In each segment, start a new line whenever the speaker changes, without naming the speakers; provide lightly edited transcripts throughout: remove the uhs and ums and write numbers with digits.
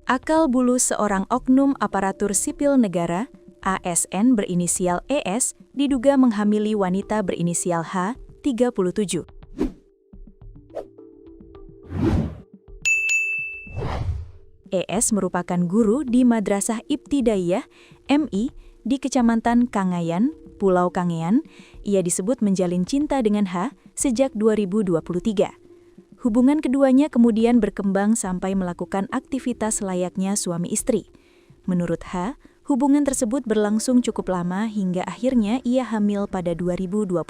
Akal bulus seorang oknum aparatur sipil negara, ASN berinisial ES, diduga menghamili wanita berinisial H, 37. ES merupakan guru di Madrasah Ibtidaiyah, MI, di Kecamatan Kangayan, Pulau Kangean. Ia disebut menjalin cinta dengan H sejak 2023. Hubungan keduanya kemudian berkembang sampai melakukan aktivitas layaknya suami istri. Menurut H, hubungan tersebut berlangsung cukup lama hingga akhirnya ia hamil pada 2025.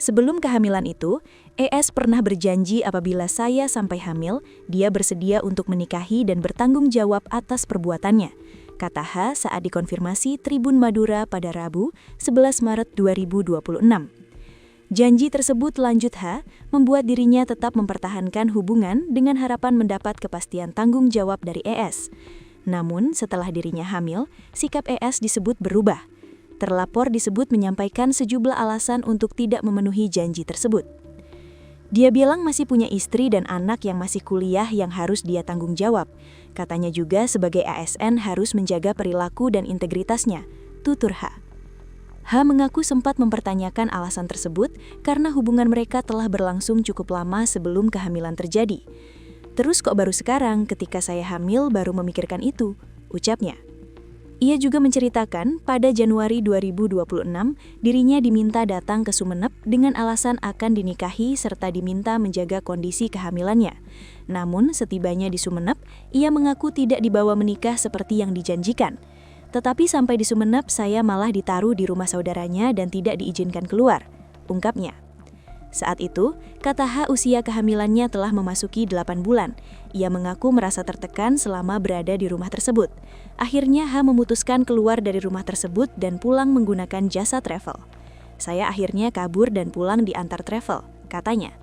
Sebelum kehamilan itu, ES pernah berjanji apabila saya sampai hamil, dia bersedia untuk menikahi dan bertanggung jawab atas perbuatannya, kata H saat dikonfirmasi Tribun Madura pada Rabu, 11 Maret 2026. Janji tersebut, lanjut H, membuat dirinya tetap mempertahankan hubungan dengan harapan mendapat kepastian tanggung jawab dari ES. Namun, setelah dirinya hamil, sikap ES disebut berubah. Terlapor disebut menyampaikan sejumlah alasan untuk tidak memenuhi janji tersebut. Dia bilang masih punya istri dan anak yang masih kuliah yang harus dia tanggung jawab. Katanya juga sebagai ASN harus menjaga perilaku dan integritasnya, tutur H. H mengaku sempat mempertanyakan alasan tersebut karena hubungan mereka telah berlangsung cukup lama sebelum kehamilan terjadi. Terus kok baru sekarang ketika saya hamil baru memikirkan itu, ucapnya. Ia juga menceritakan pada Januari 2026 dirinya diminta datang ke Sumeneb dengan alasan akan dinikahi serta diminta menjaga kondisi kehamilannya. Namun setibanya di Sumeneb, ia mengaku tidak dibawa menikah seperti yang dijanjikan. Tetapi sampai di Sumeneb saya malah ditaruh di rumah saudaranya dan tidak diizinkan keluar, ungkapnya. Saat itu, kata H, usia kehamilannya telah memasuki 8 bulan. Ia mengaku merasa tertekan selama berada di rumah tersebut. Akhirnya H memutuskan keluar dari rumah tersebut dan pulang menggunakan jasa travel. Saya akhirnya kabur dan pulang di antar travel, katanya.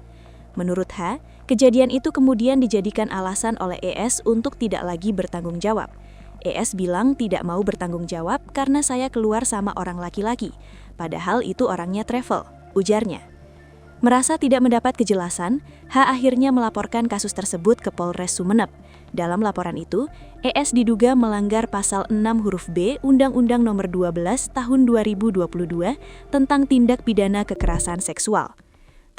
Menurut H, kejadian itu kemudian dijadikan alasan oleh ES untuk tidak lagi bertanggung jawab. ES bilang tidak mau bertanggung jawab karena saya keluar sama orang laki-laki, padahal itu orangnya travel, ujarnya. Merasa tidak mendapat kejelasan, H akhirnya melaporkan kasus tersebut ke Polres Sumeneb. Dalam laporan itu, ES diduga melanggar pasal 6 huruf B Undang-Undang Nomor 12 Tahun 2022 tentang tindak pidana kekerasan seksual.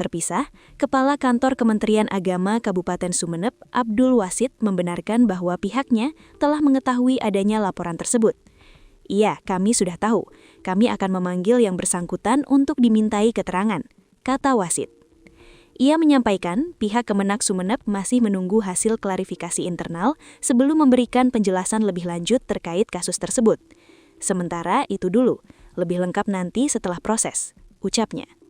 Terpisah, Kepala Kantor Kementerian Agama Kabupaten Sumeneb, Abdul Wasid, membenarkan bahwa pihaknya telah mengetahui adanya laporan tersebut. Iya, kami sudah tahu. Kami akan memanggil yang bersangkutan untuk dimintai keterangan, kata Wasid. Ia menyampaikan pihak Kemenak Sumeneb masih menunggu hasil klarifikasi internal sebelum memberikan penjelasan lebih lanjut terkait kasus tersebut. Sementara itu dulu, lebih lengkap nanti setelah proses, ucapnya.